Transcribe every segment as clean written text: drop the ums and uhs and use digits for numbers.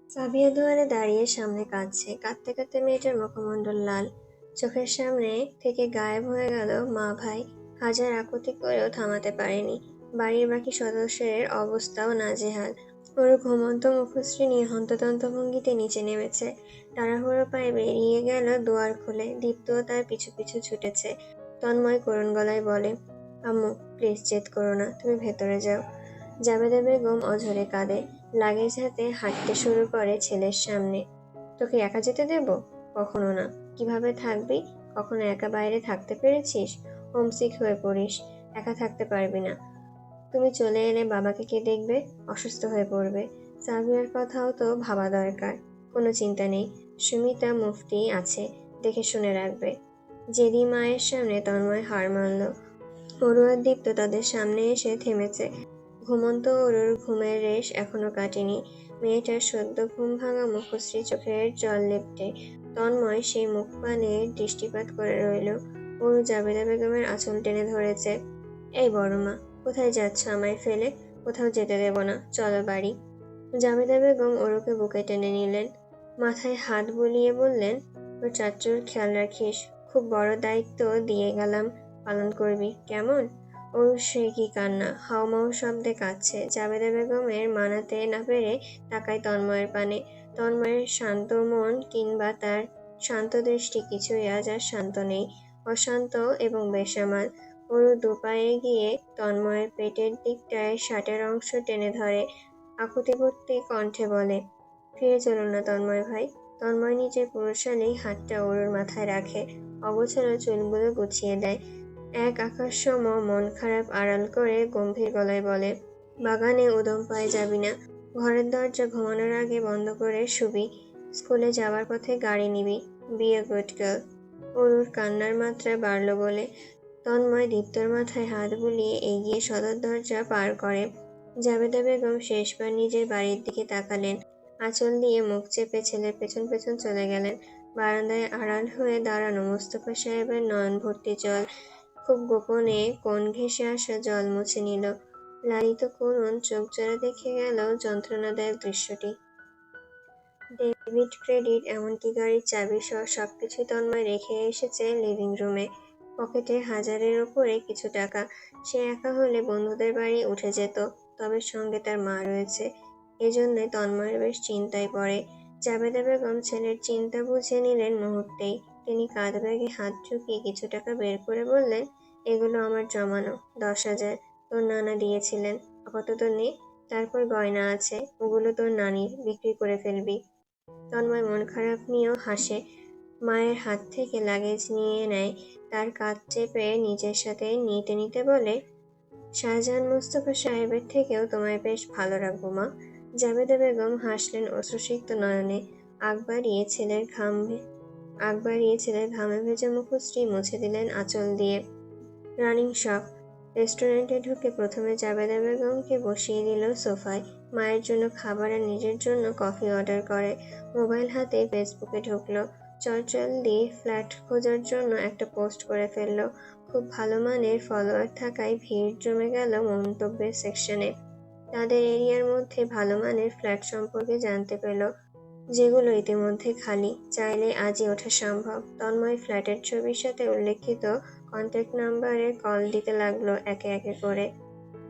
সাবিয়া দুয়ারে দাঁড়িয়ে সামনে কাঁদছে। কাঁদতে কাঁদতে মেয়েটার মুখমণ্ডল লাল। চোখের সামনে থেকে গায়েব হয়ে গেল মা ভাই। হাজার আকুতি করেও থামাতে পারেনি। বাড়ির বাকি সদস্যের অবস্থাও নাজেহাল। ওর ঘুমন্ত মুখশ্রী নিয়ে হন্তদন্ত ভঙ্গিতে নিচে নেমেছে। তাড়াহুড়ো পায়ে বেরিয়ে গেল দুয়ার খুলে। দীপ্তও তার পিছু পিছু ছুটেছে। তন্ময় করুণ গলায় বলে, আম্মু প্লিজ জেদ করো না, তুমি ভেতরে যাও। জাবেদা বেগম অঝরে কাঁদে। লাগেজ হাতে হাঁটতে শুরু করে ছেলের সামনে। তোকে একা যেতে দেব? কখনো না। কিভাবে থাকবি? কখনো একা বাইরে থাকতে পেরেছিস? হোমসিক হয়ে পড়িস, একা থাকতে পারবি না। তুমি চলে এলে বাবাকে কে দেখবে? অসুস্থ হয়ে পড়বে। সাবিয়ার কথাও তো ভাবা দরকার। কোনো চিন্তা নেই, সুমিতা মুফতি আছে, দেখে শুনে রাখবে। জেদি মায়ের সামনে তন্ময় হার মানল। পড়ুয়ার দীপ্ত তাদের সামনে এসে থেমেছে। ঘুমন্ত অরুর ঘুমের রেশ এখনো কাটেনি। মেয়েটার সদ্য ঘুম ভাঙা মুখশ্রী চোখের জল লেপটে। তন্ময় সেই মুখ পানে দৃষ্টিপাত করে রইল। অরু জাবেদা বেগমের আঁচল টেনে ধরেছে। এই বড় মা, কোথায় যাচ্ছ আমায় ফেলে? কোথাও যেতে দেব না, চলো বাড়ি। জাবেদা বেগম অরুকে বুকে টেনে নিলেন। মাথায় হাত বুলিয়ে বললেন, তোর চাচ্চুর খেয়াল রাখিস। খুব বড় দায়িত্ব দিয়ে গেলাম, পালন করবি কেমন? অরুর সে কি কান্না, হাউমাউ শব্দে কাঁদছে। জাবেদা বেগমের মানাতে না পেরে তাকায় তন্ময়ের পানে। তন্ময়ের শান্ত মন কিংবা তার শান্ত দৃষ্টি কিছুই আজ আর শান্ত নেই, অশান্ত এবং বেসামাল। অরু দুপায়ে গিয়ে তন্ময়ের পেটের দিকটায় শার্টের অংশ টেনে ধরে। আকুতিভর্তি কণ্ঠে বলে, ফিরে চলুন না তন্ময় ভাই। তন্ময় নিজের পুরুষালী হাতটা অরুর মাথায় রাখে, অগোছালো চুলগুলো গুছিয়ে দেয়। এক আকাশসম মন খারাপ আড়াল করে গম্ভীর গলায় বলে, বাগানে উদম পায়ে যাবি না। ঘরের দরজা ঘুমানোর আগে বন্ধ করে শুবি। স্কুলে যাওয়ার পথে গাড়ি নিবি। Be a good girl. অরুর কান্নার মাত্রা বাড়ল বলে তন্ময় দীপ্তর মাথায় হাত বুলিয়ে এগিয়ে সদর দরজা পার করে। জাবেদা বেগম শেষবার নিজের বাড়ির দিকে তাকালেন। আঁচল দিয়ে মুখ চেপে ছেলের পেছন পেছন চলে গেলেন। বারান্দায় আড়াল হয়ে দাঁড়ানো মোস্তফা সাহেবের নয়ন ভর্তি জল। খুব গোপনে কোণ ঘেঁষে আসা জল মুছে নিল। লালিত করুণ চোখ জোড়া দেখে গেল যন্ত্রণাদায়ক দৃশ্যটি। ডেবিট, ক্রেডিট, এমনকি গাড়ির চাবি সহ সবকিছুই তন্ময় রেখে এসেছে লিভিং রুমে। পকেটে হাজারের ওপরে কিছু টাকা। সে একা হলে বন্ধুদের বাড়ি উঠে যেত, তবে সঙ্গে তার মা রয়েছে। এজন্যই তন্ময়ের বেশ চিন্তায় পড়ে। জাবেদা বেগম ছেলের চিন্তা বুঝে নিলেন মুহূর্তেই। তিনি কাঁধ ব্যাগে হাত ঢুকিয়ে কিছু টাকা বের করে বললেন, এগুলো আমার জমানো, 10,000 তোর নানা দিয়েছিলেন, আপাতত নে। তারপর গয়না আছে, ওগুলো তোর নানির, বিক্রি করে ফেলবি। তন্ময় মন খারাপ নিয়েও হাসে। মায়ের হাত থেকে লাগেজ নিয়ে নেয়, তার কাঁধ চেপে নিজের সাথে নিতে নিতে বলে, শাহজাহান মুস্তফা সাহেবের থেকেও তোমায় বেশ ভালো রাখবো মা। জাবেদা বেগম হাসলেন অশ্রুসিক্ত নয়নে। আগ বাড়িয়ে ছেলের ঘামে ভেজা মুখশ্রী মুছে দিলেন আঁচল দিয়ে। রানিং শখ। রেস্টুরেন্টে ঢুকে প্রথমে জাবেদা বেগমকে বসিয়ে দিল সোফায়। মায়ের জন্য খাবার আর নিজের জন্য কফি অর্ডার করে। মোবাইল হাতে ফেসবুকে ঢুকলো। চটজলদি ফ্ল্যাট খোঁজার জন্য একটা পোস্ট করে ফেললো। খুব ভালো মানের ফলোয়ার থাকায় ভিড় জমে গেল মন্তব্যের সেকশনে। তাদের এরিয়ার মধ্যে ভালো মানের ফ্ল্যাট সম্পর্কে জানতে পেল, যেগুলো ইতিমধ্যে খালি। চাইলে আজই ওঠা সম্ভব। তন্ময় ফ্ল্যাটের ছবির সাথে উল্লেখিত কন্ট্যাক্ট নাম্বারে কল দিতে লাগলো একে একে করে।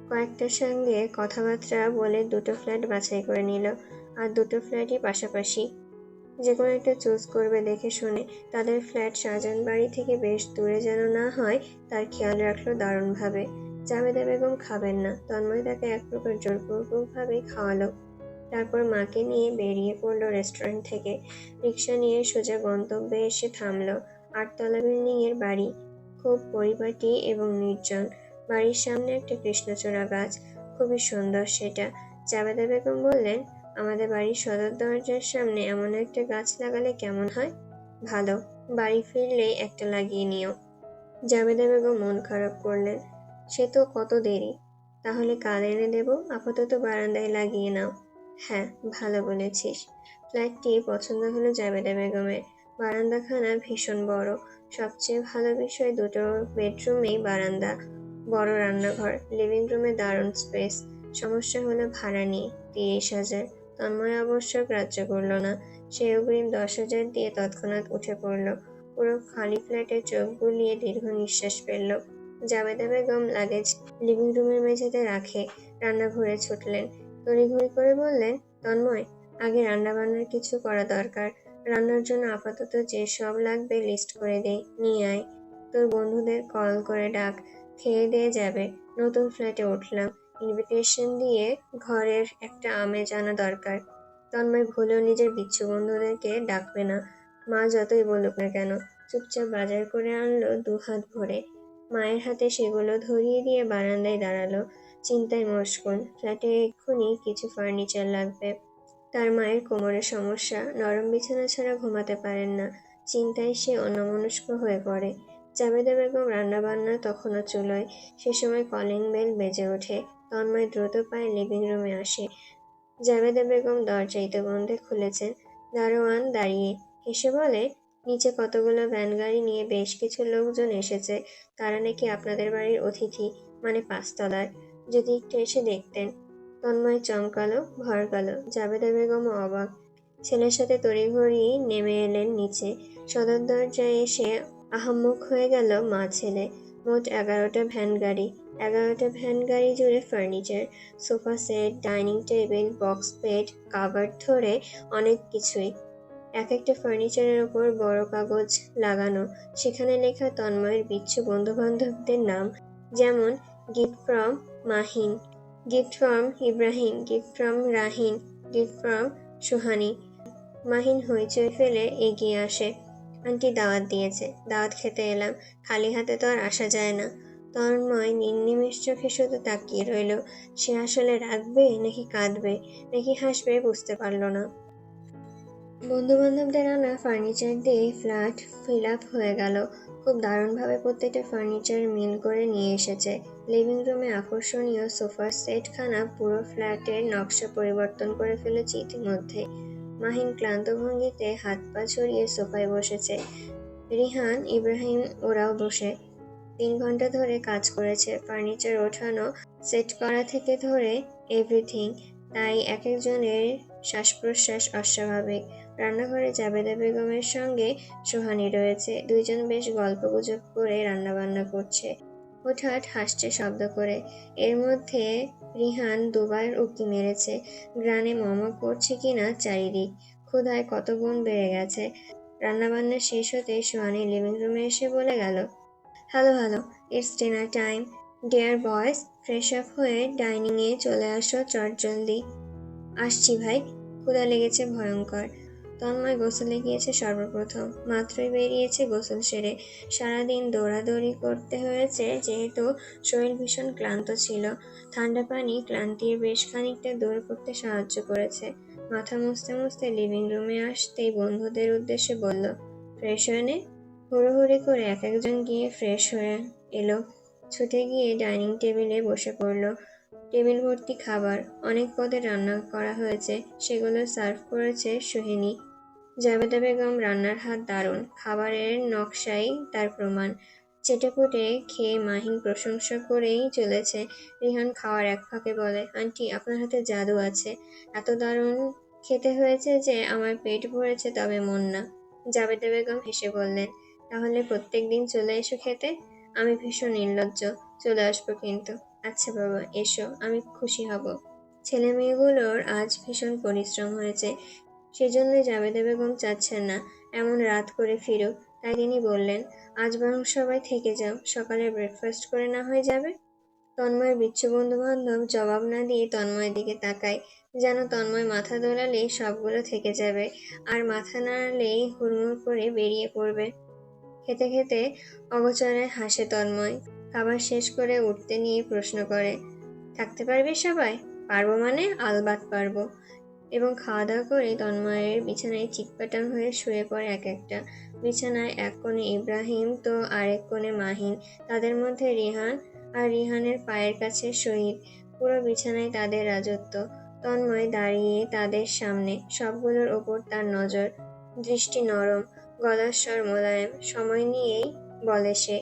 কয়েকটার সঙ্গে কথাবার্তা বলে দুটো ফ্ল্যাট বাছাই করে নিল। আর দুটো ফ্ল্যাটই পাশাপাশি। যে কোনো একটা চুজ করবে দেখে শুনে। তাদের ফ্ল্যাট শাহজাহান বাড়ি থেকে বেশ দূরে যেন না হয়, তার খেয়াল রাখলো দারুণভাবে। জাবেদা বেগম খাবেন না, তন্ময় তাকে এক প্রকার জোরপূর্বকভাবেই খাওয়ালো। তারপর মাকে নিয়ে বেরিয়ে পড়লো রেস্টুরেন্ট থেকে। রিকশা নিয়ে সোজা গন্তব্যে এসে থামলো। 8তলা বিল্ডিং এর বাড়ি, খুব পরিপাটি এবং নির্জন। বাড়ির সামনে একটা কৃষ্ণচূড়া গাছ, খুবই সুন্দর সেটা। জাবেদা বেগম বললেন, আমাদের বাড়ির সদর দরজার সামনে এমন একটা গাছ লাগালে কেমন হয়? ভালো, বাড়ি ফিরলেই একটা লাগিয়ে নিও। জাবেদা বেগম মন খারাপ করলেন। সে তো কত দেরি। তাহলে কাল এনে দেব, আপাতত বারান্দায় লাগিয়ে নাও। হ্যাঁ, ভালো বলেছিস। ফ্ল্যাটটি পছন্দ হলো জাবেদা বেগমের। বারান্দাখানা ভীষণ বড়। সবচেয়ে ভালো বিষয়, দুটো বেডরুমেই বারান্দা, বড় রান্নাঘর, লিভিং রুমে দারুণ স্পেস। সমস্যা হলো ভাড়া নিয়ে, 30,000। তন্ময় অবশ্য গ্রাহ্য করল না। সে অগ্রিম 10,000 দিয়ে তৎক্ষণাৎ উঠে পড়ল। পুরো খালি ফ্ল্যাটে চোখ বুলিয়ে দীর্ঘ নিঃশ্বাস ফেলল। জাবেদা বেগম লাগেজ লিভিং রুমের মেঝেতে রাখে রান্নাঘরে ছুটলেন। তড়িঘড়ি করে বললেন, তন্ময়, আগে রান্নাবান্নার কিছু করা দরকার। রান্নার জন্য আপাতত যে সব লাগবে লিস্ট করে দে, নিয়ে আয়। তোর বন্ধুদের কল করে ডাক, খেয়ে দিয়ে যাবে। নতুন ফ্ল্যাটে উঠলাম, ইনভিটেশন দিয়ে ঘরের একটা আমেজ আনা দরকার। তন্ময় ভুলেও নিজের বিচ্ছু বন্ধুদেরকে ডাকবে না, মা যতই বলুক না কেন। চুপচাপ বাজার করে আনলো 2 হাত ভরে। মায়ের হাতে সেগুলো ধরিয়ে দিয়ে বারান্দায় দাঁড়ালো, চিন্তায় মশগুল। ফ্ল্যাটে এক্ষুনি কিছু ফার্নিচার লাগবে। তার মায়ের কোমরের সমস্যা, নরম বিছানা ছাড়া ঘুমাতে পারেন না। চিন্তায় সে অন্যমনস্ক হয়ে পড়ে। জাবেদা বেগম রান্নাবান্না তখনও চুলোয়। সে সময় কলিং বেল বেজে ওঠে। তন্ময় দ্রুত পায়ে লিভিং রুমে আসে। জাবেদা বেগম দরজা ইতোমধ্যে খুলেছেন। দারোয়ান দাঁড়িয়ে হেসে বলে, নিচে কতগুলো ভ্যান গাড়ি নিয়ে বেশ কিছু লোকজন এসেছে। তারা নাকি আপনাদের বাড়ির অতিথি, মানে 5 তলার। যদি একটু এসে দেখতেন। তন্ময় চমকালো, ভরকালো। জাবেদা বেগমও অবাক। ছেলের সাথে তড়িঘড়ি নেমে এলেন নিচে। সদর দরজায় এসে আহাম্মক হয়ে গেল মা ছেলে। মোট 11টা ভ্যান গাড়ি। 11টা ভ্যান গাড়ি জুড়ে furniture, sofa set, dining table, box bed, covered ধরে অনেক কিছুই। এক একটা ফার্নিচারের ওপর বড় কাগজ লাগানো, সেখানে লেখা তন্ময়ের বিচ্ছু বন্ধুবান্ধবদের নাম। যেমন gift from Mahin, gift from Ibrahim, gift from Rahin, gift from Suhani. Mahin হইচই ফেলে এগিয়ে আসে, আন্টি দাওয়াত দিয়েছে, দাওয়াত খেতে এলাম, খালি হাতে তো আর আসা যায় না। তন্ময় নির্নিমেষ চোখে শুধু তাকিয়ে রইল। সে আসলে রাখবে নাকি কাঁদবে নাকি হাসবে বুঝতে পারল না। বন্ধু-বান্ধবদের আনা ফার্নিচার দিয়ে ফ্ল্যাট ফিল আপ হয়ে গেল। খুব দারুণভাবে প্রত্যেকটা ফার্নিচার মিল করে নিয়ে এসেছে। লিভিং রুমে আকর্ষণীয় সোফার সেটখানা পুরো ফ্ল্যাটের নকশা পরিবর্তন করে ফেলেছে ইতিমধ্যে। মাহিন ক্লান্ত ভঙ্গিতে হাত পা ছড়িয়ে সোফায় বসেছে। রিহান, ইব্রাহিম ওরাও বসে। 3 ঘন্টা ধরে কাজ করেছে, ফার্নিচার ওঠানো, সেট করা থেকে ধরে এভরিথিং। তাই এক একজনের শ্বাস-প্রশ্বাস অস্বাভাবিক। রান্নাঘরে জাবেদা বেগমের সঙ্গে সোহানি রয়েছে। দুইজন বেশ গল্পগুজব করে রান্নাবান্না করছে। হুটহাট হাসছে শব্দ করে। এর মধ্যে রিহান 2বার উঁকি মেরেছে, গ্রানে মম করছে কিনা চারিদিক। ক্ষুধায় কত গুণ বেড়ে গেছে। রান্নাবান্না শেষ হতে সোহানি লিভিং রুমে এসে বলে গেল, hello hello, it's dinner time. Dear boys, fresh up হয়ে ডাইনিংয়ে চলে আসো চটজলদি। আসছি ভাই, ক্ষুধা লেগেছে ভয়ঙ্কর। তন্ময় গোসলে গিয়েছে সর্বপ্রথম। মাত্রই বেরিয়েছে গোসল সেরে। সারাদিন দৌড়াদৌড়ি করতে হয়েছে যেহেতু শরীর ভীষণ ক্লান্ত ছিল। ঠান্ডা পানি ক্লান্তির বেশ খানিকটা দূর করতে সাহায্য করেছে। মাথা মুছতে মুছতে লিভিং রুমে আসতেই বন্ধুদের উদ্দেশ্যে বলল, ফ্রেশ হয়ে নে। হুড়োহুড়ি করে এক একজন গিয়ে ফ্রেশ হয়ে এলো। ছুটে গিয়ে ডাইনিং টেবিলে বসে পড়ল। টেবিল ভর্তি খাবার, অনেক পদে রান্না করা হয়েছে, সেগুলো সার্ভ করেছে সোহিনী। জাবেদা বেগম রান্নার হাত দারুণ, খাবারের নকশাই তার প্রমাণ। চেটেপুটে খেয়ে মাহিন প্রশংসা করেই চলেছে। রিহান খাওয়ার এক ফাঁকে বলে, আন্টি, আপনার হাতে জাদু আছে। এত দারুণ খেতে হয়েছে যে আমার পেট ভরেছে, তবে মন না। জাবেদা বেগম হেসে বললেন, তাহলে প্রত্যেক দিন চলে এসো খেতে। আমি ভীষণ নির্লজ্জ, চলে আসবো কিন্তু। আচ্ছা বাবা, এসো, আমি খুশি হব। ছেলে মেয়েগুলোর আজ ভীষণ পরিশ্রম হয়েছে, সেজন্যই জাবেদা বেগম চাচ্ছেন না এমন রাত করে ফিরুক। তাই তিনি বললেন, আজ বরং সবাই থেকে যাও, সকালে ব্রেকফাস্ট করে না হয়ে যাবে। তন্ময়ের বিচ্ছু বন্ধু-বান্ধব জবাব না দিয়ে তন্ময়ের দিকে তাকায়, যেন তন্ময় মাথা দোলালেই সবগুলো থেকে যাবে, আর মাথা নাড়ালেই হুড়মুড় করে বেরিয়ে পড়বে। খেতে খেতে অগোচরে হাসে তন্ময়। খাবার শেষ করে উঠতে নিয়ে প্রশ্ন করে, থাকতে পারবে সবাই? পারবো মানে আলবাত পারবো। এবং খাওয়া দাওয়া করে তন্ময়ের বিছানায় চিৎপাটাং হয়ে শুয়ে পড়ে এক একটা। বিছানায় এক কোণে ইব্রাহিম তো আরেক কোণে মাহিন, তাদের মধ্যে রিহান, আর রিহানের পায়ের কাছে শহীদ। পুরো বিছানায় তাদের রাজত্ব। তন্ময় দাঁড়িয়ে তাদের সামনে, সবগুলোর ওপর তার নজর। দৃষ্টি নরম, গলার স্বর মোলায়েম। সময় নিয়েই বলে সে,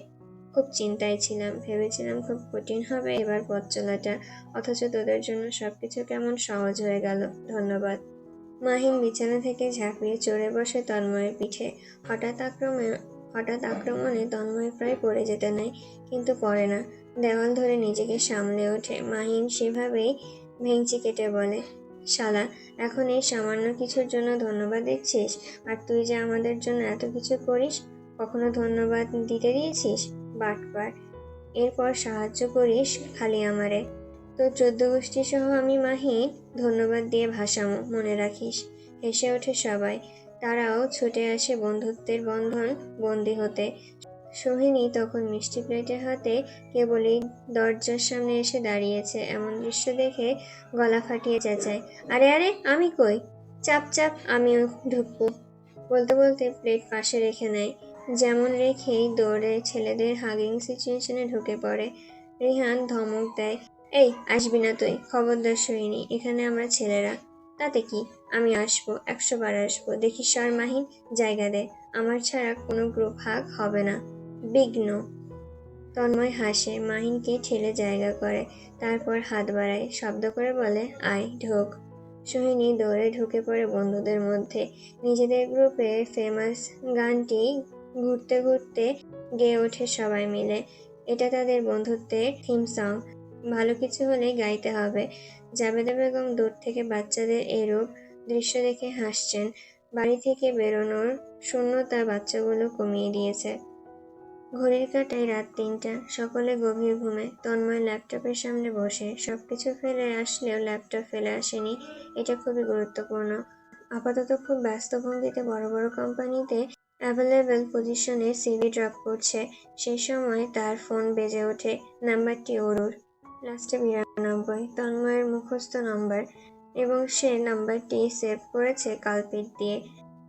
খুব চিন্তায় ছিলাম, ভেবেছিলাম খুব কঠিন হবে এবার পথ চলাটা, অথচ তোদের জন্য সবকিছু কেমন সহজ হয়ে গেল। ধন্যবাদ। মাহিন বিছানা থেকে ঝাঁপিয়ে চড়ে বসে তন্ময়ের পিঠে। হঠাৎ আক্রমণে তন্ময় প্রায় পড়ে যেতে নেয়, কিন্তু পড়ে না। দেওয়াল ধরে নিজেকে সামলে ওঠে। মাহিন সেভাবেই ভেঙচি কেটে বলে, শালা, এখন এই সামান্য কিছুর জন্য ধন্যবাদ দিচ্ছিস? আর তুই যে আমাদের জন্য এত কিছু করিস, কখনো ধন্যবাদ দিতে দিয়েছিস? বাটপার। এরপর সাহায্য করিস খালি আমারে। তোর 14 গোষ্ঠী সহ আমি মাহিন ধন্যবাদ দিয়ে ভাসামো, মনে রাখিস। হেসে ওঠে সবাই। তারাও ছুটে আসে বন্ধুত্বের বন্ধন বন্দী হতে। সোহিনী তখন মিষ্টি প্লেটের হাতে কেবলই দরজার সামনে এসে দাঁড়িয়েছে। এমন দৃশ্য দেখে গলা ফাটিয়ে চেঁচায়, আরে আরে, আমি কই? চাপ চাপ, আমিও ঢুকবো। বলতে বলতে প্লেট পাশে রেখে নেয়, যেমন রেখেই দৌড়ে ছেলেদের হাগিং সিচুয়েশনে ঢুকে পড়ে। রিহান ধমক দেয়, এই আসবি না তুই, খবরদার সোহিনী, এখানে আমরা ছেলেরা। তাতে কি, আমি আসবো, 100 বার আসবো। দেখিস সর মাহিন, জায়গা দে, আমার ছাড়া কোনো গ্রুপ হাগ হবে না। বিঘ্ন। তন্ময় হাসে, মাহিনকে ঠেলে জায়গা করে, তারপর হাত বাড়ায়, শব্দ করে বলে, আয় ঢোক। সোহিনী দৌড়ে ঢুকে পড়ে বন্ধুদের মধ্যে। নিজেদের গ্রুপে ফেমাস গানটি ঘুরতে ঘুরতে গেয়ে ওঠে সবাই মিলে। এটা তাদের বন্ধুত্বের থিম সং। ভালো কিছু হলে গাইতে হবে। জাবেদা বেগম দূর থেকে বাচ্চাদের এরূপ দৃশ্য দেখে হাসছেন। বাড়ি থেকে বেরোনোর শূন্যতা বাচ্চাগুলো কমিয়ে দিয়েছে। ঘড়ির কাঁটায় রাত 3টা। সকলে গভীর ঘুমে। তন্ময় ল্যাপটপের সামনে বসে। সবকিছু ফেলে আসলেও ল্যাপটপ ফেলে আসেনি। এটা খুবই গুরুত্বপূর্ণ। আপাতত খুব ব্যস্ত ভঙ্গিতে বড় বড় কোম্পানিতে অ্যাভেলেবেল পজিশনে সিভি ড্রপ করছে। সেই সময় তার ফোন বেজে ওঠে। নাম্বারটি অরুর, লাস্টে 92। তন্ময়ের মুখস্থ নাম্বার, এবং সে নাম্বারটি সেভ করেছে কালপিট দিয়ে,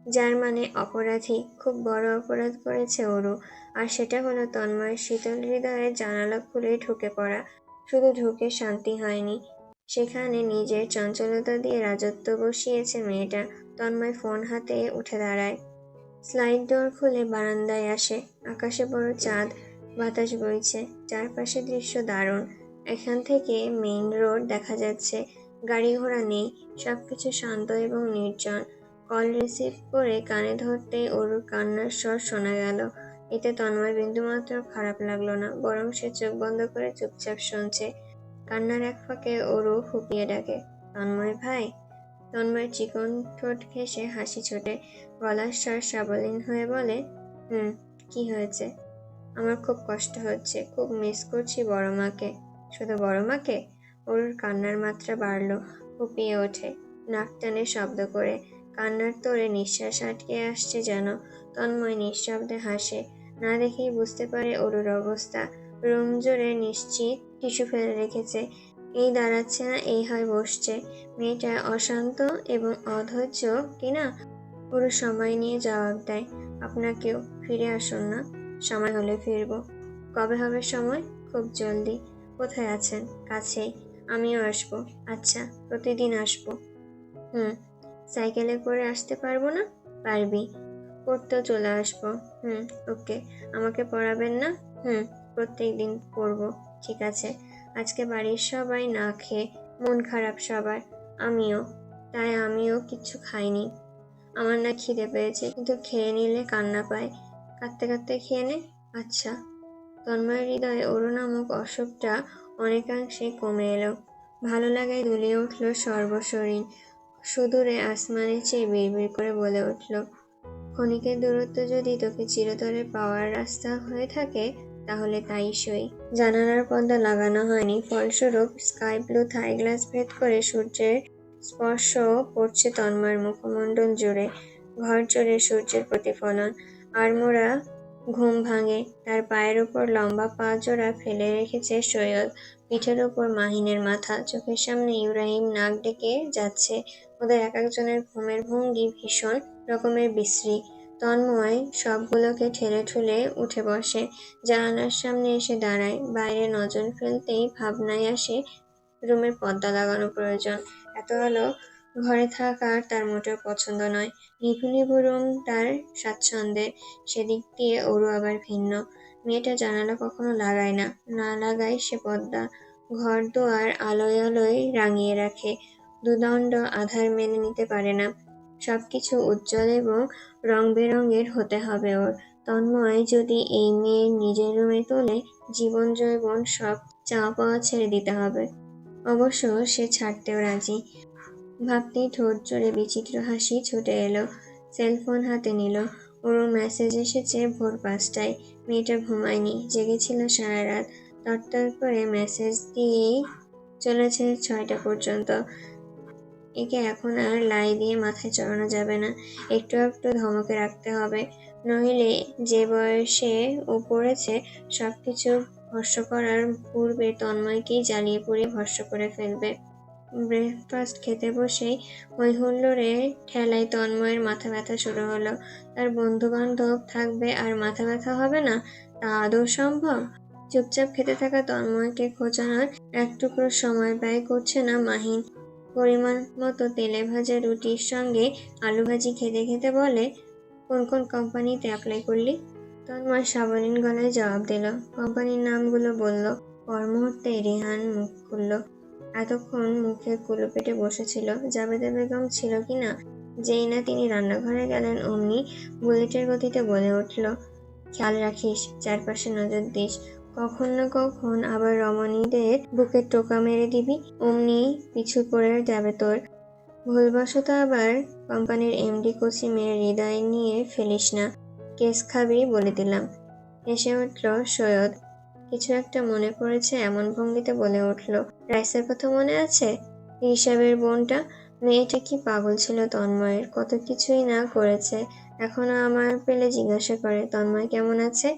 যার মানে অপরাধী। খুব বড় অপরাধ করেছে অরু। আর সেটা হলো তন্ময়ের শীতল হৃদয়ে জানালা খুলে ঢুকে পড়া। শুধু ঢুকে শান্তি হয়নি, সেখানে নিজের চঞ্চলতা দিয়ে রাজত্ব বসিয়েছে মেয়েটা। তন্ময় ফোন হাতে উঠে দাঁড়ায়, স্লাইড ডোর খুলে বারান্দায় আসে। আকাশে বড় চাঁদ, বাতাস বইছে, চারপাশে দৃশ্য দারুণ। এখান থেকে মেইন রোড দেখা যাচ্ছে, গাড়ি ঘোড়া নেই, সবকিছু শান্ত এবং নির্জন। কল রিসিভ করে কানে ধরতেই অরুর কান্নার স্বর শোনা গেল। এতে তন্ময় বিন্দুমাত্র খারাপ লাগলো না, বরং সে চোখ বন্ধ করে চুপচাপ শুনছে। কান্নার এক ফাঁকে অরু ফুপিয়ে ডাকে, তন্ময় ভাই। তন্ময় চিকন ঠোঁট ঘেঁষে হাসি ছোটে, গলার স্বর সাবলীল হয়ে বলে, কি হয়েছে? আমার খুব কষ্ট হচ্ছে, খুব মিস করছি বড় মাকে। শুধু বড় মাকে? অরুর কান্নার মাত্রা বাড়ল, ফুপিয়ে ওঠে, নাক টানে শব্দ করে, কান্নার তোড়ে নিঃশ্বাস আটকে আসছে যেন। তন্ময় নিঃশব্দে হাসে, না দেখেই বুঝতে পারে অরুর অবস্থা। রুম জুড়ে নিশ্চিত টিস্যু ফেলে রেখেছে, এই দাঁড়াচ্ছে না, এই হয় বসছে। মেয়েটা অশান্ত এবং অধৈর্য কিনা। পুরো সময় নিয়ে জবাব দেয়, আপনাকেও ফিরে আসুন না, সময় হলে ফিরবো। কবে হবে সময়? খুব জলদি। কোথায় আছেন? কাছেই। আমিও আসবো। আচ্ছা, প্রতিদিন আসবো। সাইকেলে করে আসতে পারবো না? পারবি। পড়তেও চলে আসবো। ওকে। আমাকে পড়াবেন না? প্রত্যেক দিন পড়বো। ঠিক আছে। আজকে বাড়ির সবাই না খেয়ে, মন খারাপ সবার, আমিও। তাই আমিও কিচ্ছু খাইনি। আমার না খিদে পেয়েছে, কিন্তু খেয়ে নিলে কান্না পায়। কাঁদতে কাঁদতে খেয়ে নে। আচ্ছা। তন্ময়ের হৃদয়ে অরু নামক অসুখটা অনেকাংশে কমে এলো। ভালো লাগায় দুলিয়ে উঠল সর্বশরীর। সুদূরে আসমানের চেয়ে বিড়বিড় করে বলে উঠল, ক্ষণিকের দূরত্ব যদি তোকে চিরতরে পাওয়ার রাস্তা হয়ে থাকে, তাহলে তাই সই। জানালার পর্দা লাগানো হয়নি, ফলস্বরূপ স্কাই ব্লু থাই গ্লাস ভেদ করে সূর্যের স্পর্শ পড়ছে তন্ময়ের মুখমণ্ডল জুড়ে। ঘর জুড়ে সূর্যের প্রতিফলন। আড়মোড়া ঘুম ভাঙে। তার পায়ের উপর লম্বা পা জোড়া ফেলে রেখেছে সৈয়দ, পিঠের উপর মাহিনের মাথা, চোখের সামনে ইব্রাহিম নাক ডেকে যাচ্ছে। ওদের এক একজনের ঘুমের ভঙ্গি ভীষণ রকমের বিশ্রী। তন্ময় সবগুলোকে ঠেলে ঠুলে উঠে বসে, জানালার সামনে এসে দাঁড়ায়। বাইরে নজর ফেলতেই ভাবনায় আসে রুমের পর্দা লাগানো প্রয়োজন। এত আলো ঘরে থাকার তার মোটেও পছন্দ নয়। নিভু নিভু রুম তার স্বাচ্ছন্দ্যের, সেদিক দিয়ে অরু আবার ভিন্ন। মেয়েটা জানালা কখনো লাগায় না, না লাগায় সে পর্দা। ঘর দোয়ার আলোয় আলোয় রাঙিয়ে রাখে। দুদণ্ড আধার মেনে নিতে পারে না। সবকিছু উজ্জ্বল এবং রং বেরঙের হতে হবে ওর। তন্ময় যদি এই মেয়ের নিজের রুমে তোলে, জীবন জৈবন সব চাওয়া পাওয়া ছেড়ে দিতে হবে। অবশ্য সে ছাড়তেও রাজি। ভাবতেই ঠোঁট জোড়ে বিচিত্র হাসি ছুটে এলো। সেলফোন হাতে নিল। ওর মেসেজ এসেছে ভোর 5টায়। মেয়েটা ঘুমায়নি, জেগেছিল সারা রাত। তরতর করে মেসেজ দিয়েই চলেছে 6টা পর্যন্ত। একে এখন আর লাই দিয়ে মাথায় চড়ানো যাবে না, একটু একটু ধমকে রাখতে হবে, নইলে যে বয়সে ও পড়েছে সবকিছু ভস্ম করার পূর্বে তন্ময়কেই জ্বালিয়ে পুড়িয়ে ভস্ম করে ফেলবে। ব্রেকফাস্ট খেতে বসেই হই হুল্লোড়ে ঠেলায় তন্ময়ের মাথা ব্যথা শুরু হলো। তার বন্ধু বান্ধব থাকবে আর মাথা ব্যথা হবে না, তা আদৌ সম্ভব? চুপচাপ খেতে থাকা তন্ময়কে খোঁচানোর এক টুকরো সময় ব্যয় করছে না মাহিন। পরিমাণ মতো তেলে ভাজা রুটির সঙ্গে আলু ভাজি খেতে খেতে বলে, কোন কোন কোম্পানিতে অ্যাপ্লাই করলি? তন্ময় সাবলীল গলায় জবাব দিল। কোম্পানির নামগুলো বলল। পর মুহূর্তে রেহান মুখ খুলল। এতক্ষণ মুখে কুলুপেটে বসেছিল, জাবেদা বেগম ছিল কিনা। যেই না তিনি রান্নাঘরে গেলেন, অমনি বুলেটের গতিতে বলে উঠল, খেয়াল রাখিস, চারপাশে নজর দিস, কখন না কখন আবার রমণীদের বুকে টোকা মেরে দিবি, অমনি পিছু পড়ে যাবে তোর। ভুলবশত আবার কোম্পানির এমডি কচি মেয়ের হৃদয় নিয়ে ফেলিস না, কেস খাবি বলে দিলাম। হেসে উঠল সৈয়দ। কিছু একটা মনে পড়েছে এমন ভঙ্গিতে বলে উঠল, রাইসের কথা মনে আছে? হিসাবের বোনটা। মেয়েটা কি পাগল ছিল তন্ময়ের, কত কিছুই না করেছে। এখনো আমার পেলে জিজ্ঞাসা করে, তন্ময় কেমন আছে?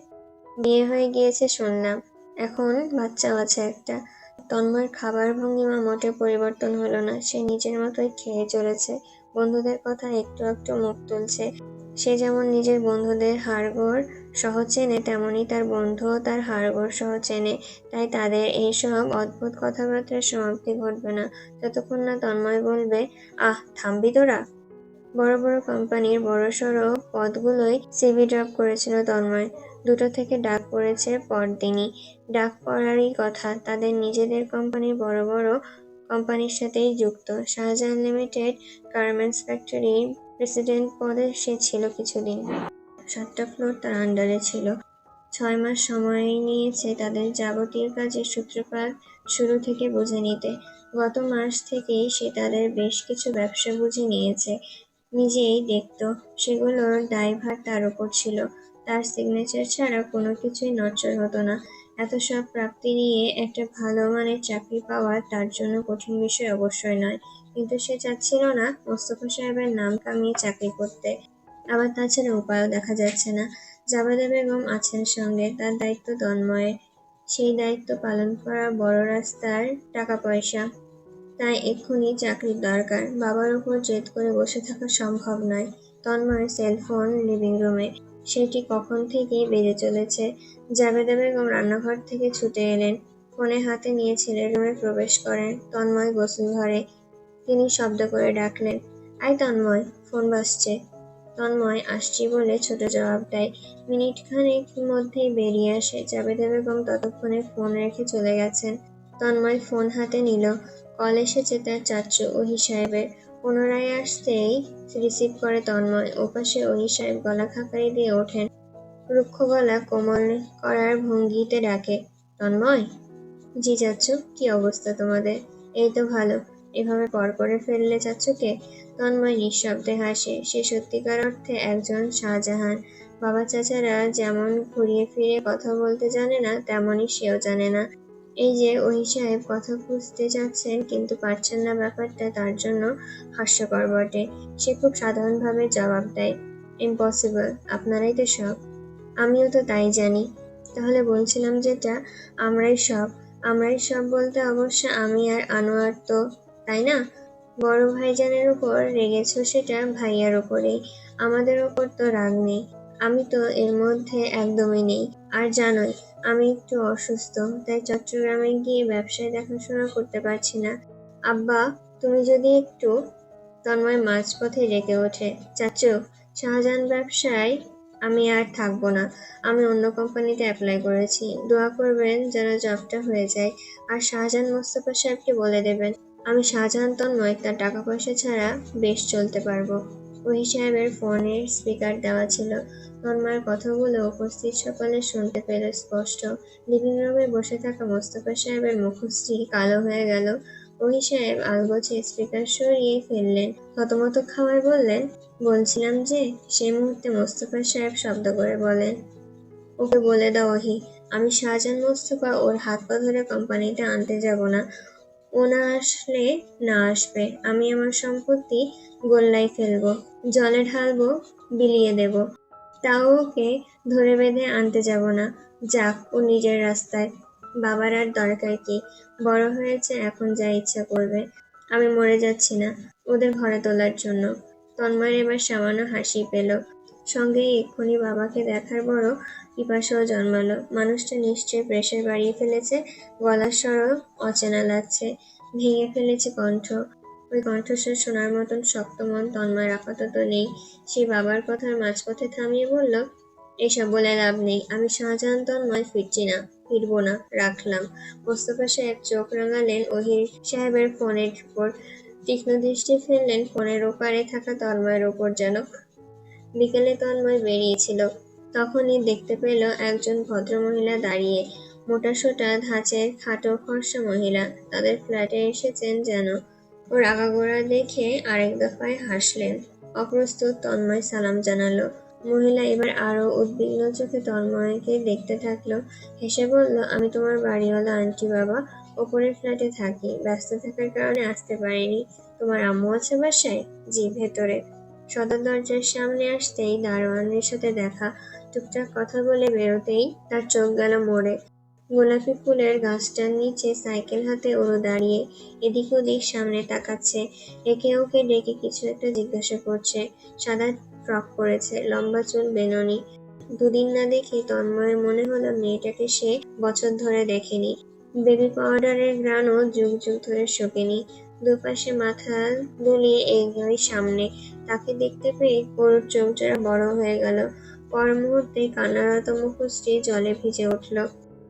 বিয়ে হয়ে গিয়েছে শুনলাম, এখন বাচ্চাও আছে একটা। তন্ময়ের খাবার ভঙ্গিমা মোটে পরিবর্তন হলো না। সে নিজের মতোই খেয়ে চলেছে, বন্ধুদের কথা একটু একটু মুখ তুলছে। সে যেমন নিজের বন্ধুদের হাড়গোড় সহ চেনে, তেমনি তার বন্ধুও তার হাড়গোড় সহ চেনে। তাই তাদের এইসব অদ্ভুত কথাবার্তার সমাপ্তি ঘটবে না, যতক্ষণ না তন্ময় বলবে, আহ থামবি তোরা। বড় বড় কোম্পানির বড়সড় পদগুলোই সিভি ড্রপ করেছিল তন্ময়। 2টো থেকে ডাক পড়েছে পরদিনই। ডাক পড়ারই কথা, তাদের নিজেদের কোম্পানির বড় বড় কোম্পানির সাথেই যুক্ত। শাহজাহান লিমিটেড গার্মেন্টস ফ্যাক্টরির প্রেসিডেন্ট পদে সে ছিল কিছুদিন। 7টা ফ্লোর তার আন্ডারে ছিল। 6 মাস সময় নিয়েছে তাদের যাবতীয় কাজের সূত্রপাত শুরু থেকে বুঝে নিতে। গত মাস থেকেই সে তাদের বেশ কিছু ব্যবসা বুঝে নিয়েছে, নিজেই দেখত। সেগুলোর দায়ভার তার উপর ছিল। তার সিগনেচার ছাড়া কোনো কিছুই নড়চড় হতো না। এত সব প্রাপ্তি নিয়ে একটা ভালো মানের চাকরি পাওয়া তার জন্য কঠিন বিষয় অবশ্যই নয়, কিন্তু সে চাচ্ছিল না মোস্তফা সাহেবের নাম কামিয়ে চাকরি করতে। আবার তাছাড়া উপায়ও দেখা যাচ্ছে না। জাবেদা বেগম আছেন সঙ্গে, তার দায়িত্ব তন্ময়ের। সেই দায়িত্ব পালন করা বড় রাস্তার টাকা পয়সা। তাই এক্ষুনি চাকরির দরকার। বাবার উপর জেদ করে বসে থাকা সম্ভব নয়। তন্ময়ের সেলফোন লিভিং রুমে, সেটি কখন থেকেই বেজে চলেছে। জাবেদা বেগম রান্নাঘর থেকে ছুটে এলেন, ফোনে হাতে নিয়ে ছেলের রুমে প্রবেশ করেন। তন্ময় গোসল ঘরে। তিনি শব্দ করে ডাকলেন, আয় তন্ময়, ফোন বাজছে। তন্ময় আসছি বলে ছোট জবাব দেয়। মিনিটখানেক মধ্যেই বেরিয়ে আসে। জাবেদা বেগম ততক্ষণে ফোন রেখে চলে গেছেন। তন্ময় ফোন হাতে নিল। কল এসেছে তার চাচ্চু ওহি সাহেবের। পুনরায় আসতেই রিসিভ করে তন্ময়। ওপাশে ওহি সাহেব গলা খাকারি দিয়ে ওঠেন। রুক্ষ গলা কোমল করার ভঙ্গিতে ডাকে, তন্ময়। জি চাচ্চু, কি অবস্থা তোমাদের? এই তো ভালো। এভাবে পর করে ফেললে চাচ্চুকে? তন্ময় নিঃশব্দে হাসে। সে সত্যিকার অর্থে একজন শাহজাহান। বাবা চাচারা যেমন ঘুরিয়ে ফিরিয়ে কথা বলতে জানে না, তেমনই সেও জানে না। এই যে ওহি সাহেব কথা বুঝতে চাচ্ছেন কিন্তু পারছেন না, ব্যাপারটা তার জন্য হাস্যকর বটে। সে খুব সাধারণভাবে জবাব দেয়, ইম্পসিবল, আপনারাই তো সব। আমিও তো তাই জানি। তাহলে বলছিলাম যেটা, আমরাই সব। আমরাই সব বলতে অবশ্য আমি আর আনোয়ার তো, তাই না? বড় ভাইজানের উপর রেগেছ সেটা ভাইয়ার উপরেই, আমাদের ওপর তো রাগ নেই। আমি তো এর মধ্যে একদমই নেই। আর জানোই আমি একটু অসুস্থ, তাই চট্টগ্রামে গিয়ে ব্যবসায় দেখাশোনা করতে পারছি না। আব্বা, তুমি যদি একটু। তন্ময় মাঝপথে রেগে ওঠে, চাচু, শাহজাহান ব্যবসায় আমি আর থাকবো না। আমি অন্য কোম্পানিতে অ্যাপ্লাই করেছি। দোয়া করবেন যেন জবটা হয়ে যায়। আর শাহজাহান মোস্তফা সাহেবকে বলে দেবেন আমি শাহজাহান তন্ময় তার টাকা পয়সা ছাড়া বেশ চলতে পারবো। ওহি সাহেবের ফোনের স্পিকার দেওয়া ছিল। তন্ময়ের কথাগুলো উপস্থিত সকলে শুনতে পেল স্পষ্ট। লিভিং রুমে বসে থাকা মোস্তফা সাহেবের মুখশ্রী কালো হয়ে গেল। ওহি সাহেব আলগোছে স্পিকার সরিয়ে ফেললেন। থতমত খাওয়ায় বললেন, বলছিলাম যে। সেই মুহূর্তে মোস্তফা সাহেব শব্দ করে বলেন, ওকে বলে দাও ওহি, আমি শাহজাহান মোস্তফা ওর হাত পা ধরে কোম্পানিতে আনতে যাব না। ও না আসলে না আসবে, আমি আমার সম্পত্তি গোল্লায় ফেলবো, জলে ঢালবো, বিলিয়ে দেব। তাও ওকে ধরে বেঁধে আনতে যাব না। যাক ও নিজের রাস্তায়। বাবার আর দরকার কি? বড় হয়েছে, এখন যা ইচ্ছা করবে। আমি মরে যাচ্ছি না ওদের ঘরে তোলার জন্য। তন্ময়ের এবার সামান্য হাসি পেল। সঙ্গেই এক্ষুনি বাবাকে দেখার বড় পিপাসাও জন্মালো। মানুষটা নিশ্চয়ই প্রেশার বাড়িয়ে ফেলেছে। গলার স্বরও অচেনা লাগছে। ভেঙে ফেলেছে কণ্ঠ। ওই কণ্ঠস্বর শোনার মতন শক্ত মন তন্ময়ের আপাতত নেই। সে বাবার কথার মাঝপথে থামিয়ে বলল, এসব বলে লাভ নেই। আমি শাহজাহান তন্ময় ফিরছি না, ফিরবো না, রাখলাম। মোস্তফা সাহেব চোখ রাঙালেন ওহির সাহেবের ফোনের উপর। তীক্ষ্ণ দৃষ্টি ফেললেন ফোনের ওপারে থাকা তন্ময়ের ওপর যেন। বিকেলে তন্ময় বেরিয়েছিল। তখনই দেখতে পেল একজন ভদ্রমহিলা দাঁড়িয়ে। মোটাসোটা ধাঁচের খাটো ফর্সা মহিলা। তাদের ফ্ল্যাটে এসেছেন যেন। ওর আগাগোড়া দেখে আরেক দফায় হাসলেন। অপ্রস্তুত তন্ময় সালাম জানালো। মহিলা এবার আরো উদ্বিগ্ন চোখে তন্ময়কে দেখতে থাকলো। হেসে বলল, আমি তোমার বাড়িওয়ালা আন্টি বাবা। ওপরের ফ্ল্যাটে থাকি, ব্যস্ত থাকার কারণে আসতে পারিনি। তোমার আম্মু আছে বাসায়? জি, ভেতরে। সদর দরজার সামনে আসতেই দারোয়ানের সাথে দেখা। টুকটাক কথা বলে বেরোতেই তার চোখ গেল মোড়ে। গোলাপি ফুলের গাছটার নিচে সাইকেল হাতে ওরু দাঁড়িয়ে এদিক ওদিক সামনে তাকাচ্ছে। একে ওকে ডেকে কিছু একটা জিজ্ঞাসা করছে। সাদা ফ্রক পরেছে, লম্বা চুল বেনুনি। দুদিন না দেখে তন্ময়ের মনে হলো মেয়েটাকে সে বছর ধরে দেখেনি। বেবি পাউডারের ঘ্রাণও যুগ যুগ ধরে শোকেনি। দুপাশে মাথা দুলিয়ে এগোয় সামনে। তাকে দেখতে পেয়ে গরুর চোখজোড়া বড় হয়ে গেল। পর মুহূর্তে কান্নারত মুখশ্রী জলে ভিজে উঠল।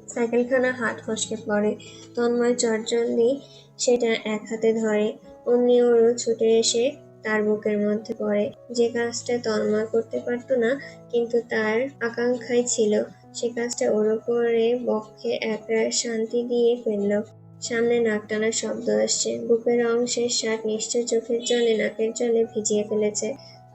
সাইকেলখানা হাত ফসকে পড়ে। তন্ময় চটজলদি সেটা এক হাতে ধরে। অমনি ওরও ছুটে এসে তার বুকের মধ্যে পড়ে। যে কাজটা তন্ময় করতে পারত না, কিন্তু তার আকাঙ্ক্ষায় ছিল, সে কাজটা ওর করে বক্ষে একরাশ শান্তি দিয়ে ফেলল। সামনে নাক টানার শব্দ আসছে। বুকের অংশের শার্ট নিশ্চয় চোখের জলে নাকের জলে ভিজিয়ে ফেলেছে।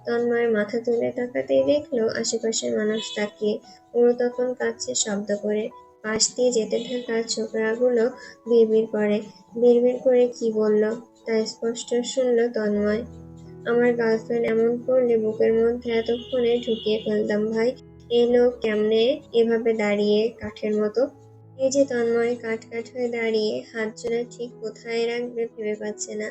তন্ময় মাথা তুলে তাকাতেই দেখলো আশেপাশের মানুষ তাকিয়ে। ওরও তখন কাঁদছে শব্দ করে। পাশ দিয়ে যেতে থাকা ছোকরাগুলো বিড়বিড় করে। বিড়বিড় করে কি বলল তা স্পষ্ট শুনল তন্ময়। আমার গার্লফ্রেন্ড এমন করলে বুকের মধ্যে এতক্ষণে ঢুকিয়ে ফেলতাম ভাই। এই লোক কেমনে এভাবে দাঁড়িয়ে কাঠের মতো? এই যে তন্ময় কাঠ কাঠ হয়ে দাঁড়িয়ে, হাত জোড়া ঠিক কোথায় রাখবে ভেবে পাচ্ছে না।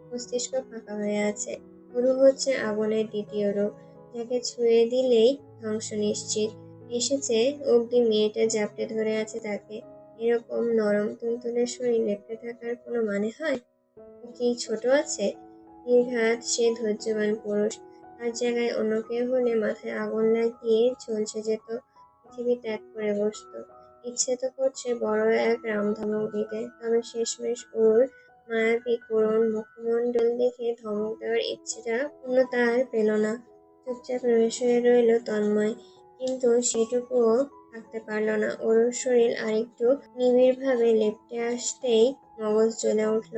মস্তিষ্ক ফাঁকা হয়ে আছে। ওরু হচ্ছে আগুনের দ্বিতীয় রূপ, যাকে ছুঁয়ে দিলেই ধ্বংস নিশ্চিত। এসেছে অবধি মেয়েটা জাপটে ধরে আছে তাকে। এরকম নরম তুলতুলে শরীর লেপ্টে থাকার কোনো মানে হয়? ও কি ছোট আছে? নির্ঘাত সে ধৈর্যবান পুরুষ। তার জায়গায় অন্য কেউ হলে মাথায় আগুন লাগিয়ে ঝলসে যেত, পৃথিবী ত্যাগ করে বসতো। ইচ্ছে তো করছে বড় এক রামধমক দিতে, তবে শেষমেশ ওর মায়াবী করুণ মুখমণ্ডল দেখে ধমক দেওয়ার ইচ্ছেটা পূর্ণতা আর পেল না। চুপচাপ রমেশ হয়ে রইল তন্ময়, কিন্তু সেটুকুও থাকতে পারল না। ওর শরীর আরেকটু নিবিড়ভাবে লেপ্টে আসতেই মগজ জ্বলে উঠল।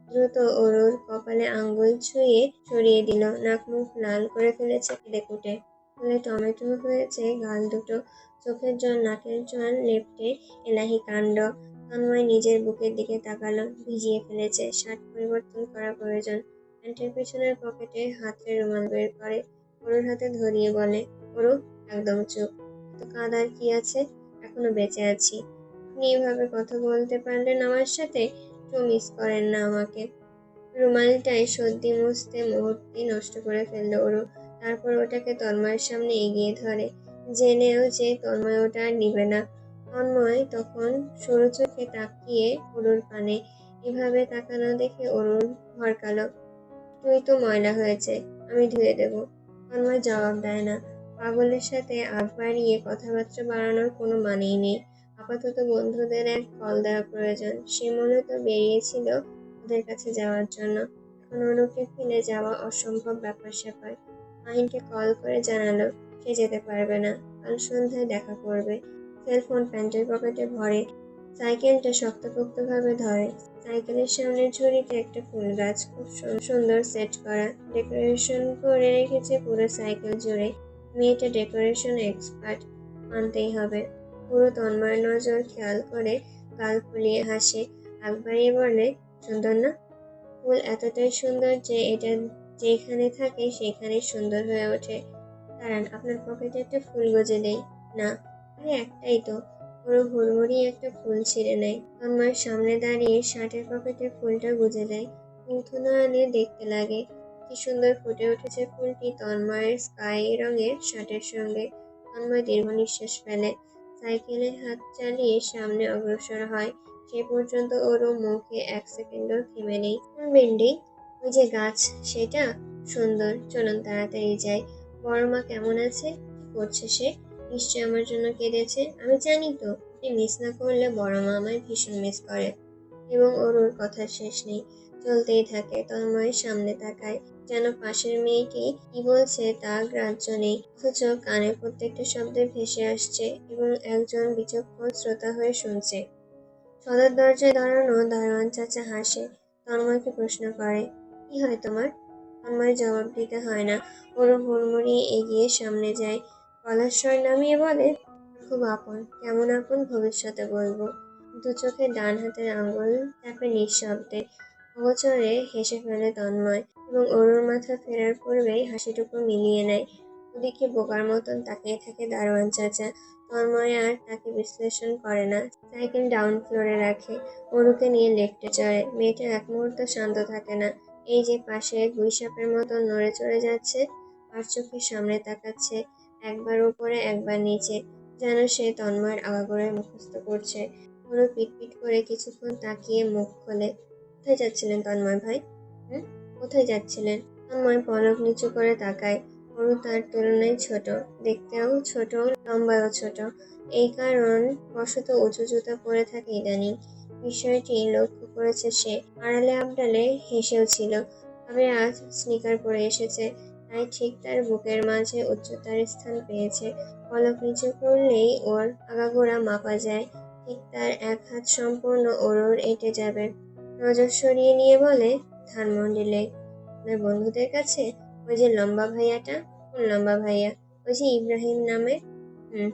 দ্রুত অরুর কপালে আঙ্গুল ছুঁয়ে সরিয়ে দিল। নাক মুখ লাল করে ফেলেছে কেঁদেকুটে। ফুলে টমেটো হয়েছে গাল দুটো। চোখের জল নাকের জল লেপ্টে এলাহি কাণ্ড। তন্ময় নিজের বুকের দিকে তাকালো। ভিজিয়ে ফেলেছে, শার্ট পরিবর্তন করা প্রয়োজন। প্যান্টের পেছনের পকেটে হাতের রুমাল বের করে অরুর হাতে ধরিয়ে বলে, অরু, একদম চুপ। তো কাঁদার কি আছে? এখনো বেঁচে আছি। আপনি এভাবে কথা বলতে পারলেন আমার সাথে? একটু মিস করেন না আমাকে? রুমালটায় সর্দি মুছতে মুহূর্তে নষ্ট করে ফেলল ওরু। তারপর ওটাকে তন্ময়ের সামনে এগিয়ে ধরে, জেনেও যে তন্ময় ওটা আর নিবে না। তন্ময় তখন সরু চোখে তাকিয়ে অরুর পানে। এভাবে তাকানো দেখে অরুর ভরকালো। তুই তো ময়লা হয়েছে, আমি ধুয়ে দেব। তন্ময় জবাব দেয় না। পাগলের সাথে আগ বাড়িয়ে কথাবার্তা বাড়ানোর কোনো মানেই নেই। আপাতত বন্ধুদের এক কল দেওয়া প্রয়োজন। সে মূলত বেরিয়েছিল ওদের কাছে যাওয়ার জন্য। এখন অনুকে ফেলে যাওয়া অসম্ভব ব্যাপার-স্যাপার। মাহিনকে কল করে জানালো সে যেতে পারবে না, কাল সন্ধ্যায় দেখা করবে। সেলফোন প্যান্টের পকেটে ভরে সাইকেলটা শক্তপোক্তভাবে ধরে। সাইকেলের সামনের ঝুড়িতে একটা ফুল গাছ, খুব সুন্দর সেট করা, ডেকোরেশন করে রেখেছে পুরো সাইকেল জুড়ে। মেয়েটা ডেকোরেশন এক্সপার্ট, মানতেই হবে। পুরো তন্ময়ের নজর খেয়াল করে গাল ফুলিয়ে হাসে, আগ বাড়িয়ে বলে, সুন্দর না? ফুল এতটাই সুন্দর যে এটা যেখানে থাকে সেখানেই সুন্দর হয়ে ওঠে। দাঁড়ান, আপনার পকেটে একটা ফুল গুজে দেই। না, আরে একটাই তো। পুরো হুড়মুড়িয়ে একটা ফুল ছিঁড়ে নেয়, তন্ময়ের সামনে দাঁড়িয়ে শার্টের পকেটে ফুলটা গুজে দেয়। মুগ্ধ নয়নে দেখতে লাগে। কি সুন্দর ফুটে উঠেছে ফুলটি তন্ময়ের স্কাই রঙের শার্টের সঙ্গে। তন্ময় দীর্ঘ নিঃশ্বাস ফেলে, সাইকেলে হাত চালিয়ে সামনে অগ্রসর হয়। সে পর্যন্ত ওরও মুখে এক সেকেন্ডও থেমে নেই। কোন বিল্ডিং? ওই যে গাছ, সেটা? সুন্দর, চলুন তাড়াতাড়ি যাই। বড় মা কেমন আছে? কি করছে সে? নিশ্চয় আমার জন্য কেঁদেছে। আমি জানি তো, আপনি মিস না করলে বড় মা আমায় ভীষণ মিস করে। এবং ওর কথার শেষ নেই, চলতেই থাকে। তন্ময়ের সামনে তাকায়, যেন পাশের মেয়েটি কি বলছে তা গ্রাহ্য নেই, অথচ কানে প্রত্যেকটা শব্দ ভেসে আসছে এবং একজন বিচক্ষণ শ্রোতা হয়ে শুনছে। সদর দরজায় দাঁড়ানো দারোয়ান চাচা হাসে, তন্ময়কে প্রশ্ন করে, কি হয় তোমার? তন্ময় জবাব দিতে হয় না, ওরও হুড়মুড়িয়ে এগিয়ে সামনে যায়। গলার স্বর নামিয়ে বলে, খুব আপন। কেমন আপন ভবিষ্যতে বলবো। দু চোখে ডান হাতের আঙ্গুল চাপে নিঃশব্দে। অগোচরে হেসে ফেলে তন্ময় এবং অরুর মাথা ফেরার পূর্বেই হাসিটুকু মিলিয়ে নেয়। ওদিকে বোকার মতন তাকিয়ে থাকে দারোয়ান চাচা। তন্ময় আর তাকে বিশ্লেষণ করে না, সাইকেল ডাউন ফ্লোরে রাখে, অরুকে নিয়ে লেফটে চড়ে। মেয়েটা এক মুহূর্ত শান্ত থাকে না। এই যে পাশে গুইসাপের মতন নড়ে চড়ে যাচ্ছে, আর চোখের সামনে তাকাচ্ছে, একবার উপরে একবার নিচে, যেন সে তন্ময়ের আগাগোড়ায় মুখস্থ করছে। ওরও পিটপিট করে কিছুক্ষণ তাকিয়ে মুখ খোলে। কোথায় যাচ্ছিলেন তন্ময় ভাই? হুম, কোথায় যাচ্ছিলেন? তন্ময় পলক নিচু করে তাকায়। অরু তার তুলনায় ছোট, দেখতেও ছোট, লম্বায়ও ছোট। এই কারণ বশত উঁচু জুতা পরে থাকে ইদানিং। বিষয়টি লক্ষ্য করেছে সে। আড়ালে আবডালে হেসেও ছিল, তবে আজ স্নিকার পরে এসেছে, তাই ঠিক তার বুকের মাঝে উচ্চতার স্থান পেয়েছে। পলক নিচু করলেই ওর আগাগোড়া মাপা যায়। ঠিক তার এক হাত সম্পূর্ণ অরুর এঁটে যাবে। নজর সরিয়ে নিয়ে বলে, ধানমন্ডি লেক? আপনার বন্ধুদের কাছে? ওই যে লম্বা ভাইয়াটা? কোন লম্বা ভাইয়া? ওই যে ইব্রাহিম নামে? হুম।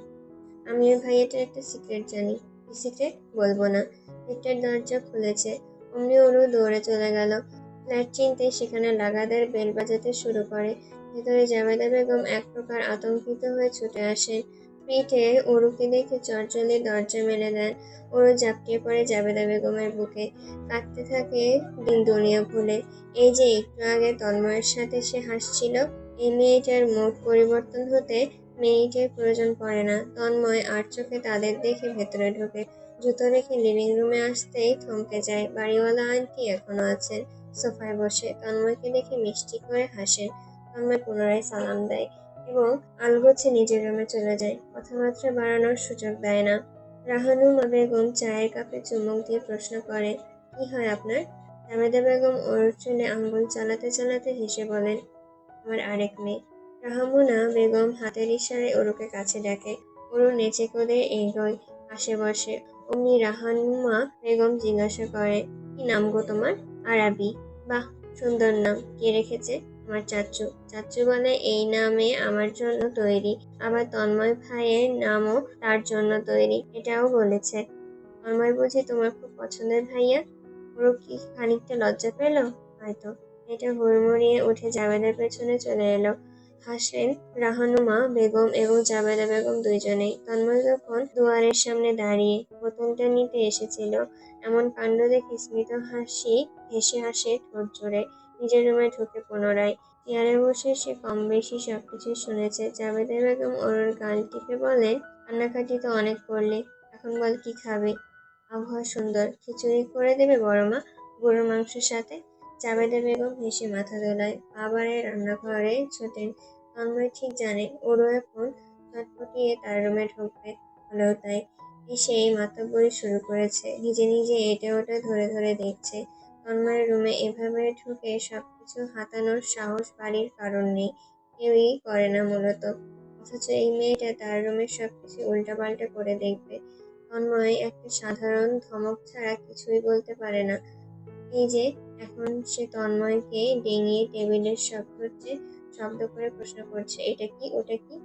আমি ওই ভাইয়াটার একটা সিক্রেট জানি। কি সিক্রেট? বলবো না। লিফটের দরজা খুলেছে, অমনি অরু দৌড়ে চলে গেল। ফ্ল্যাট চিনতেই সেখানে লাগাতার বেল বাজাতে শুরু করে। ভেতরে জাবেদা বেগম এক প্রকার আতঙ্কিত হয়ে ছুটে আসেন। পিঠে অরুকে দেখে চটজলদি দরজা মেলে দেন। অরু ঝাঁপিয়ে পড়ে জাবেদা বেগমের বুকে, কাঁদতে থাকে দিন দুনিয়া ভুলে। এই যে একটু আগে তন্ময়ের সাথে সে হাসছিল, এই মেয়েটার মুড পরিবর্তন হতে মিনিটের প্রয়োজন পড়ে না। তন্ময় আর চোখে তাদের দেখে ভেতরে ঢোকে। জুতো রেখে লিভিং রুমে আসতেই থমকে যায়। বাড়িওয়ালা আন্টি এখনো আছেন, সোফায় বসে। তন্ময়কে দেখে মিষ্টি করে হাসেন। তন্ময় পুনরায় সালাম দেয় এবং আলগোছে নিজের রুমে চলে যায়। কথাবার্তা বাড়ানোর সুযোগ দেয় না। রাহানুমা বেগম চায়ের কাপে চুমুক দিয়ে প্রশ্ন করে, কি হয় আপনার? জাবেদা বেগম ওর চুলে আঙ্গুল চালাতে চালাতে হেসে বলেন, আমার আরেক মেয়ে। রাহামুনা বেগম হাতের ইশারায় অরুকে কাছে ডাকে। অরু নেচে কোদে এগোয় পাশে বসে। অমনি রাহানুমা বেগম জিজ্ঞাসা করে, কি নাম গো তোমার? আরাবি। বাহ, সুন্দর নাম। কে রেখেছে? আমার চাচ্চু। চাচ্চু বলে এই নামে আমার জন্য তৈরি, আবার তন্ময় ভাইয়ের নামও তার জন্য তৈরি, এটাও বলেছে। তন্ময় বুঝি তোমার খুব পছন্দের ভাইয়া? ওরও কি খানিকটা লজ্জা পেল? হয়তো। মেয়েটা হুড়মুড়িয়ে উঠে জাবেদার পেছনে চলে এলো। হাসেন রাহানুমা বেগম এবং জাবেদা বেগম দুইজনেই। তন্ময় যখন দুয়ারের সামনে দাঁড়িয়ে বোতলটা নিতে এসেছিল, এমন কাণ্ড দেখে স্মিত হাসি ভেসে আসে ঠোঁট জুড়ে। নিজের রুমে ঢুকে পুনরায় চেয়ারে বসে সে কম বেশি সবকিছু শুনেছে। জাবেদা বেগম ওর গাল টিপে বলেন, কান্নাকাটি তো অনেক করলি, এখন বল কি খাবি? আবহাওয়া সুন্দর, খিচুড়ি করে দেবে বড় মা, গরুর মাংসের সাথে। জাবেদা বেগম হেসে মাথা দোলায়, পা বাড়িয়ে রান্নাঘরে ছোটেন। তন্ময় ঠিক জানে ওরও এখন ছটফটিয়ে তার রুমে ঢুকবে হলেও তাই সেই মাতব্বরি শুরু করেছে, নিজে নিজে এটা ওটা ধরে ধরে দেখছে। তন্ময়ের রুমে এভাবে ঢুকে সবকিছু হাতানোর সাহস বাড়ির কারণ নেই, কেউই করে না মূলত। অথচ এই মেয়েটা তার রুমের সবকিছু উল্টাপাল্টা করে দেখবে। তন্ময় একটা সাধারণ ধমক ছাড়া কিছুই বলতে পারে না। এই যে এখন সে তন্ময়কে ডেঙিয়ে টেবিলের শব্দ করে প্রশ্ন করছে, এটা কি ওটা কি?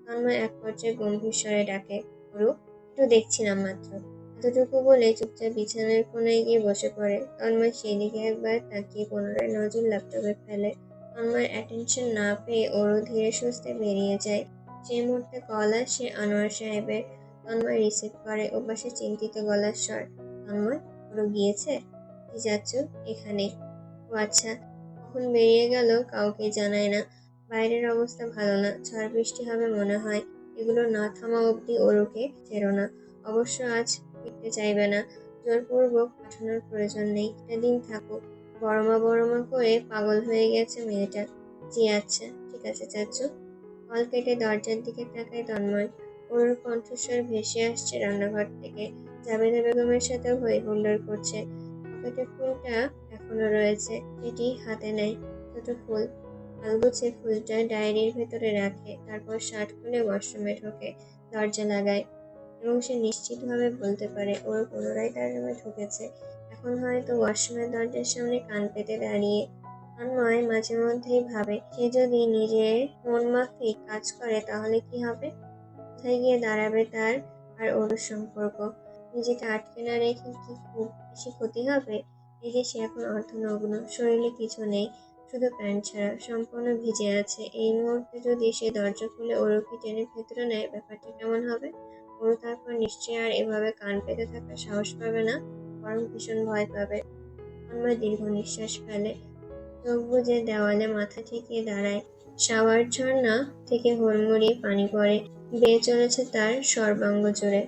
তন্ময় এক পর্যায়ে গম্ভীর স্বরে ডাকে, গুরু, একটু দেখছিলাম মাত্র। এতটুকু বলে চুপচাপ বিছানার কোনায় গিয়ে বসে পড়ে। তন্ময় সেদিকে একবার তাকিয়ে পুনরায় নজর ল্যাপটপে ফেলে। তন্ময়ের অ্যাটেনশন না পেয়ে ওরও ধীরে সুস্থে বেরিয়ে যায়। সেই মুহূর্তে কল আসে আনোয়ার সাহেবের। তন্ময় রিসিভ করে, ওপাশে চিন্তিত গলার স্বর, তন্ময়, ওরও গিয়েছে? জি চাচ্চু, এখানে। ও আচ্ছা, কখন বেরিয়ে গেল কাউকে জানায় না। বাইরের অবস্থা ভালো না, ঝড় বৃষ্টি হবে মনে হয়। এগুলো না থামা অবধি ওরুকে ছেড়ো না। অবশ্য আজ ফিরতে চাইবে না। জোরপূর্বক পাঠানোর প্রয়োজন নেই, একটা দিন থাকুক। বড়মা বড়মা করে পাগল হয়ে গেছে মেয়েটা। জি আচ্ছা, ঠিক আছে চাচ্চু। কল কেটে দরজার দিকে তাকায় তন্ময়। ওর কণ্ঠস্বর ভেসে আসছে রান্নাঘর থেকে। জাবেদা বেগমের সাথে হই হুল্লোড় করছে। পকেটে ফুলটা এখনো রয়েছে, সেটি হাতে নেয়। ছোট ফুল, আলগোছে ফুলটা ডায়েরির ভেতরে রাখে, তারপর শার্ট খুলে ওয়াশরুমে ঢোকে, দরজা লাগায়। এবং সে নিশ্চিতভাবে বলতে পারে ওর পুনরায় তার রুমে ঢুকেছে। এখন হয়তো ওয়াশরুমের দরজার সামনে কান পেতে দাঁড়িয়ে। তন্ময় মাঝে মধ্যেই ভাবে, সে যদি নিজের মন মাফিক কাজ করে তাহলে কি হবে? কোথায় গিয়ে দাঁড়াবে তার আর ওর সম্পর্ক? নিজেকে আটকে না রেখে কি খুব বেশি ক্ষতি হবে? এই যে সে এখন অর্ধনগ্ন, শরীরে কিছু নেই, শুধু প্যান্ট ছাড়া, সম্পূর্ণ ভিজে আছে। এই মুহূর্তে যদি সে দরজা খুলে ওরকে টেনে ভেতরে নেয়, ব্যাপারটা কেমন হবে? ওরও তারপর নিশ্চয়ই আর এভাবে কান পেতে থাকার সাহস পাবে না, বরং ভীষণ ভয় পাবে। তন্ময় দীর্ঘ নিঃশ্বাস ফেলে, চোখ বুজে দেওয়ালে মাথা ঠেকিয়ে দাঁড়ায়। শাওয়ার ঝর্ণা থেকে হুড়মুড়িয়ে পানি পড়ে, বেয়ে চলেছে তার সর্বাঙ্গ জুড়ে।